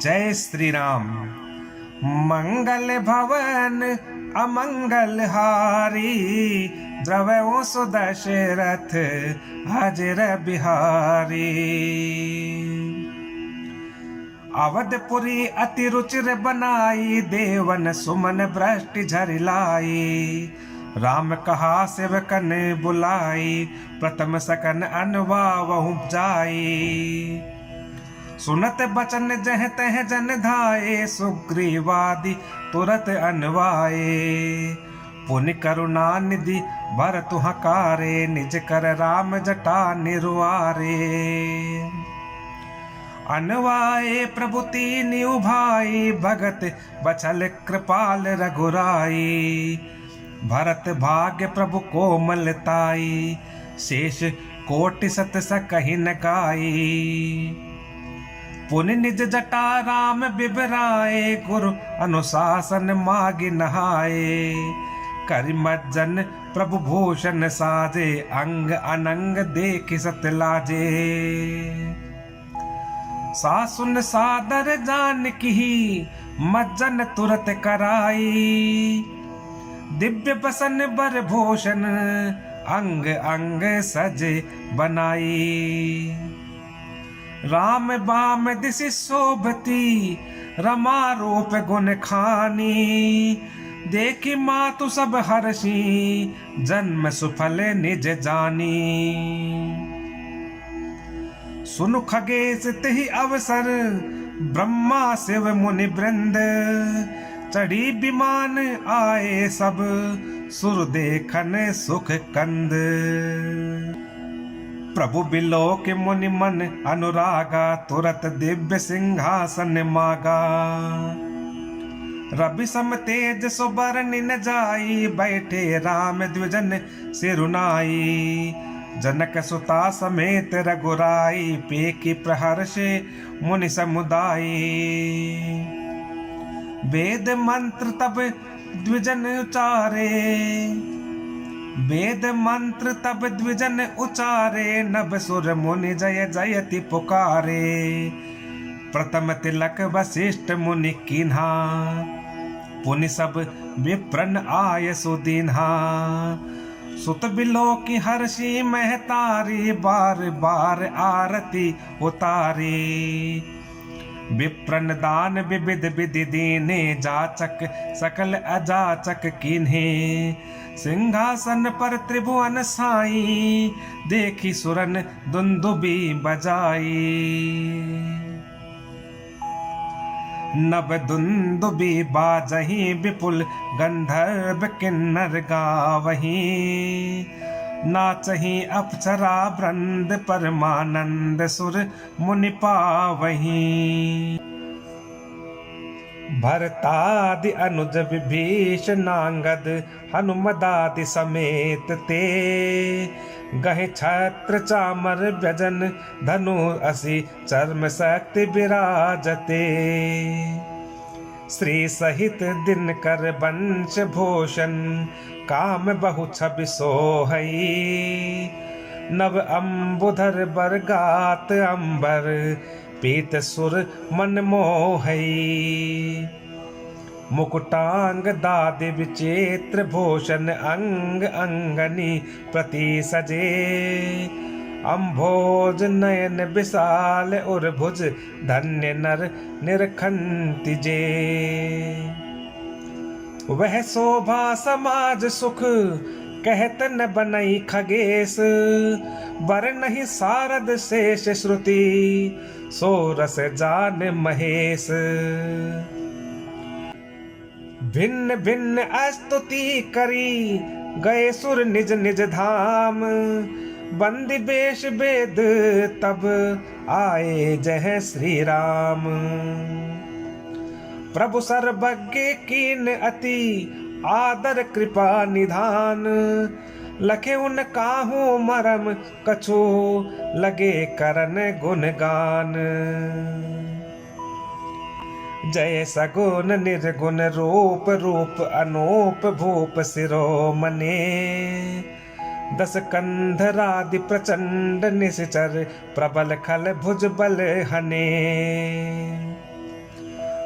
जय श्री राम। मंगल भवन अमंगल हारी, द्रवो सुदशरथ हाजिर बिहारी। अवधपुरी अति रुचिर बनाई, देवन सुमन भ्रष्टि झरिलाई। राम कहा सेवकन बुलाई, प्रथम सकन अनवावहु जाई। सुनत बचन जह तह जन धाये, सुग्रीवादि तुरत अनवाए। पुनि करुणा निधि भर तुहकारे, निज कर राम जटा निरुआरे। अनवाए प्रभु तीन उभाई, भगत बछल कृपाल रघुराई। भरत भाग्य प्रभु कोमलताई, शेष कोटि सत सकहि न गाई। पुनि निज जटा राम बिबराए, गुरु अनुशासन मागि नहाए। करि मज्जन प्रभु भूषण साजे, अंग अनंग देखि सत लाजे। सासुन सादर जानकी, मज्जन तुरत कराई। दिव्य बसन बर भूषण, अंग अंग सज बनाई। राम बाम दिसि शोभती, रमा रूप गुण खानी। देखी मातु सब हर्षी, जन्म सुफल निज जानी। सुनु खगेश तेहि अवसर, ब्रह्मा शिव मुनि वृंद। चढ़ी विमान आए सब, सुर देखन सुख कंद। प्रभु बिलोक मुनि मन अनुरागा, तुरत दिव्य सिंहासन मागा। रवि सम तेज सुबरनि न जाई, बैठे राम द्विजन सिरुनाई। जनक सुता समेत रघुराई, पेखि प्रहर्षे मुनि समुदाई। वेद मंत्र तब द्विजन उचारे, वेद मंत्र तब द्विजन उचारे। नभ सुर मुनि जय जयति पुकारे, प्रथम तिलक वशिष्ठ मुनि कीन्हा। पुनि सब विप्रन आय सुदीन्हा। सुत बिलोकी हर्षि महतारी, बार बार आरती उतारी। विप्रन दान विविध विधि दीने, जाचक सकल अजाचक कीन्हे। सिंहासन पर त्रिभुवन साई, देखी सुरन दुंदुबी बजाई। नभ दुंदुबी बाजही, विपुल गंधर्व किन्नर गावही। नाचही अप्सरा वृंद, परमानंद सुर मुनि पावही। भरतादि अनुज विभीषणांगद, हनुमदादि समेत ते। गहे छत्र चामर व्यजन, धनु असि चर्म शक्ति विराजते। श्री सहित दिनकर वंश भूषण, काम बहु छवि सोहई। नव अम्बुधर बरगात अंबर, पीत सुर मन मोहई। मुकुटांग दादि विचित्र भूषण, अंग अंगनी प्रति सजे। अम्भोज नयन विशाल उर्भुज, धन्य नर निरखंति जे। वह शोभा समाज सुख, कहत न बनई खगेश। बर नहीं सारद शेष श्रुति, सो रस जान महेश। भिन्न भिन्न स्तुति करी, गए सुर निज निज धाम। बंदी बेश वेद तब, आए जय श्री राम। प्रभु सर्वज्ञ कीन अति, आदर कृपा निधान। लखे उन काहू मरम, कछु लगे करन गुणगान। जय सगुन निर्गुण रूप, रूप अनूप भूप शिरोमणे। दस कंधरादि प्रचंड निश्चर, प्रबल खल भुज बल हने।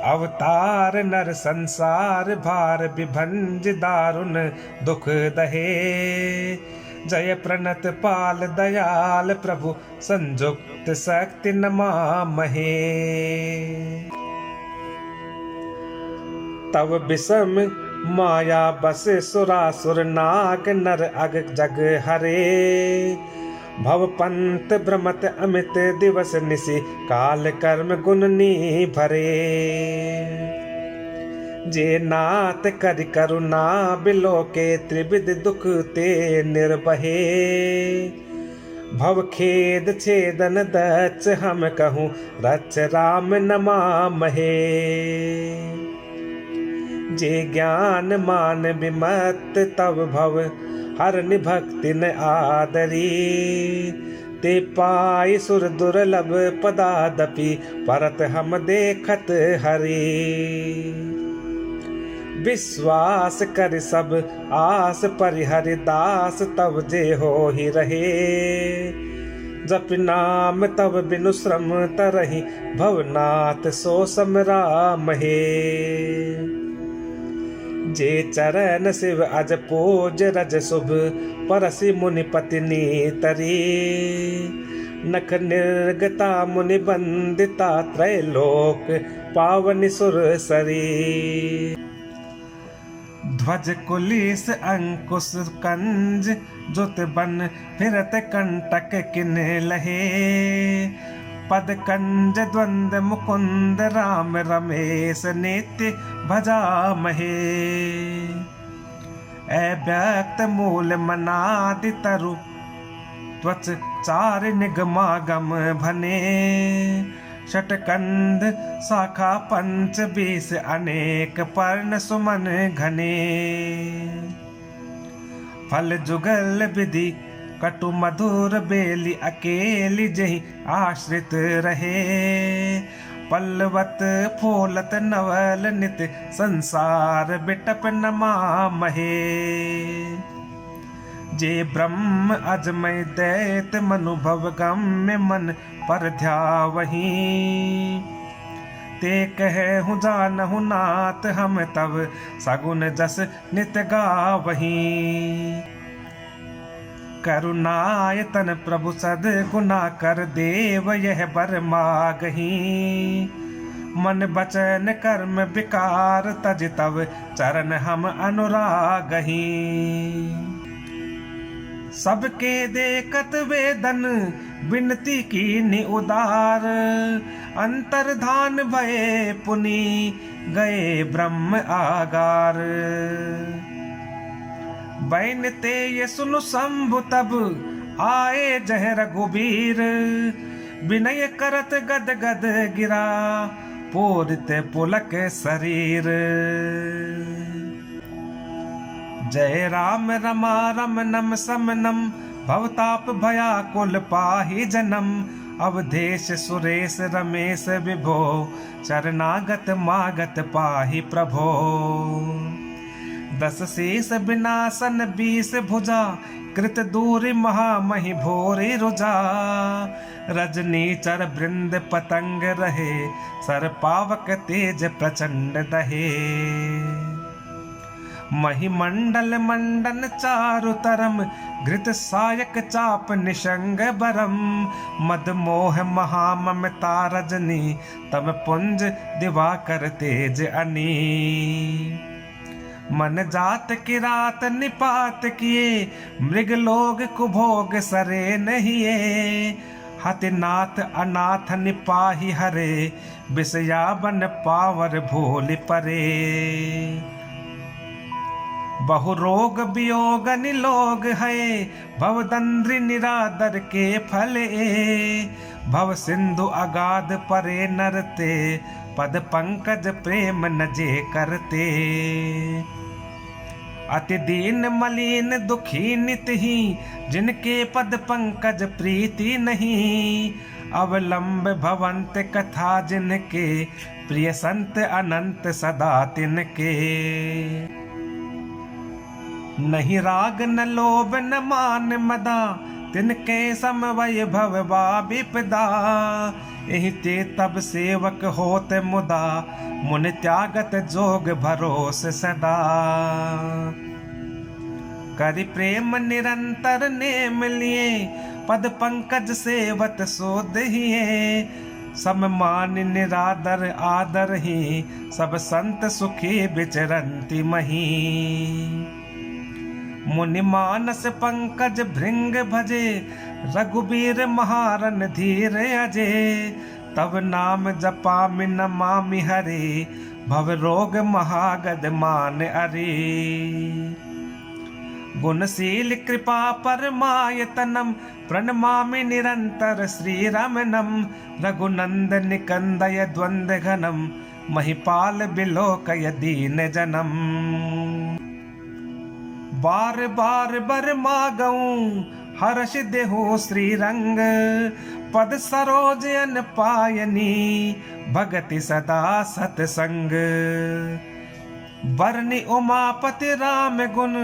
अवतार नर संसार भार विभंज दारुण दुख दहे। जय प्रणत पाल दयाल प्रभु संयुक्त शक्ति नमामहे। तव विषम माया बस सुरासुर नाग नर अग जग हरे। भव पंत भ्रमत अमित दिवस निशि काल कर्म गुणनी भरे। जे नाथ करि करुणा बिलो के त्रिविध दुख ते निर्भये। भव खेद छेदन दच्छ हम कहूँ रच्छ राम नमामहे। जे ज्ञान मान विमत तव भव हरनि भक्ति न आदरी। ते पाई सुर दुर्लभ पदादपि परत हम देखत हरि। विश्वास कर सब आस परिहरि दास तब जे हो ही रहे। जप नाम तब बिनु श्रम तरहि भवनाथ सो समरामहे। जे चरण शिव अज पूज रज शुभ परसि मुनि पत्नी तरी। नख निर्गता मुनि बंदिता त्रैलोक पावनि सुर सरी। ध्वज कुलिस अंकुश कंज जुत बन फिरत कंटक किन लहे। पद कंज द्वंद मुकुंद राम रमेश नित्य भजामहे। अव्यक्त मूल मनादि तरु त्वच चार निगमागम भने। षटकंद शाखा पंच बीस अनेक पर्ण सुमन घने। फल जुगल विधि कटु मधुर बेली अकेली जहि आश्रित रहे। पल्लवत फूलत नवल नित संसार बिटप नमामहे। जे ब्रह्म अजमय दैत मनुभव गम्य मन पर ध्यावहीं। ते कहूँ जानहु नाथ हम तब सगुन जस नित गावहीं। करुणायतन प्रभु सद गुना कर देव यह बर मागही। मन बचन कर्म विकार तज तव चरण हम अनुरागही। सबके देखत वेदन विनती की उदार। अंतर्धान भये पुनि गए ब्रह्म आगार। बैन ते ये सुनु शंभु तब आए जह रघुबीर। विनय करत गद गद गिरा पूरित पुलक शरीर। जय राम रमा रमनम समनम भवताप भयाकुल पाहि जनम। अवधेश सुरेश रमेश विभो चरणागत मागत पाहि प्रभो। दस शेष विनाशन 20 भुजा कृत दूरी महामहि भोरी रुजा। रजनी चर वृंद पतंग रहे सर पावक तेज प्रचंड दहे। महिमंडल मंडन चारु तरम घृत सायक चाप निशंग बरम। मद मोह महाममता रजनी तम पुंज दिवाकर तेज अनी। मन जात किरात निपात किए मृग लोग कुभोग सरे नहिए। हतिनाथ अनाथ निपाहि हरे बिसया बन पावर भूल परे। बहु रोग वियोग निलोग है भवदंद्रि निरादर के फले। भव सिंधु अगाध परे नरते पद पंकज प्रेम न जे करते। अति दीन मलिन दुखी नित ही जिनके पद पंकज प्रीति नहीं। अवलंब भवंत कथा जिनके प्रिय संत अनंत सदा तिनके। नहीं राग न लोभ न मान मदा तिनके समवय भववा विपदा, एहि ते तब सेवक होत मुदा, मुनि त्यागत जोग भरोस सदा। करि प्रेम निरंतर नेम लिए, पद पंकज सेवत सो दहिए, सम मान निरादर आदर ही, सब संत सुखी विचरंति मही। मुनि मानस पंकज भृंग भजे, रघुबीर महारन धीर अजे, तब नाम जपा मिन मामि हरे, भव रोग महागद मान अरे। गुणशील कृपा परमायतनम, प्रणमामि निरंतर श्री रमणम, रघुनंद निकंदय द्वंद्व घनम, महिपाल बिलोकय दीन जनम। बार बार बर मागऊं, हर्ष देहु श्री रंग, पद सरोज अन पायनी, भगति सदा सतसंग। बरनि उमापति राम गुण,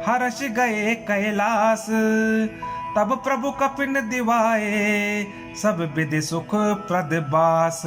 हर्ष गए कैलास, तब प्रभु कपिन दिवाए, सब विधि सुख प्रद बास।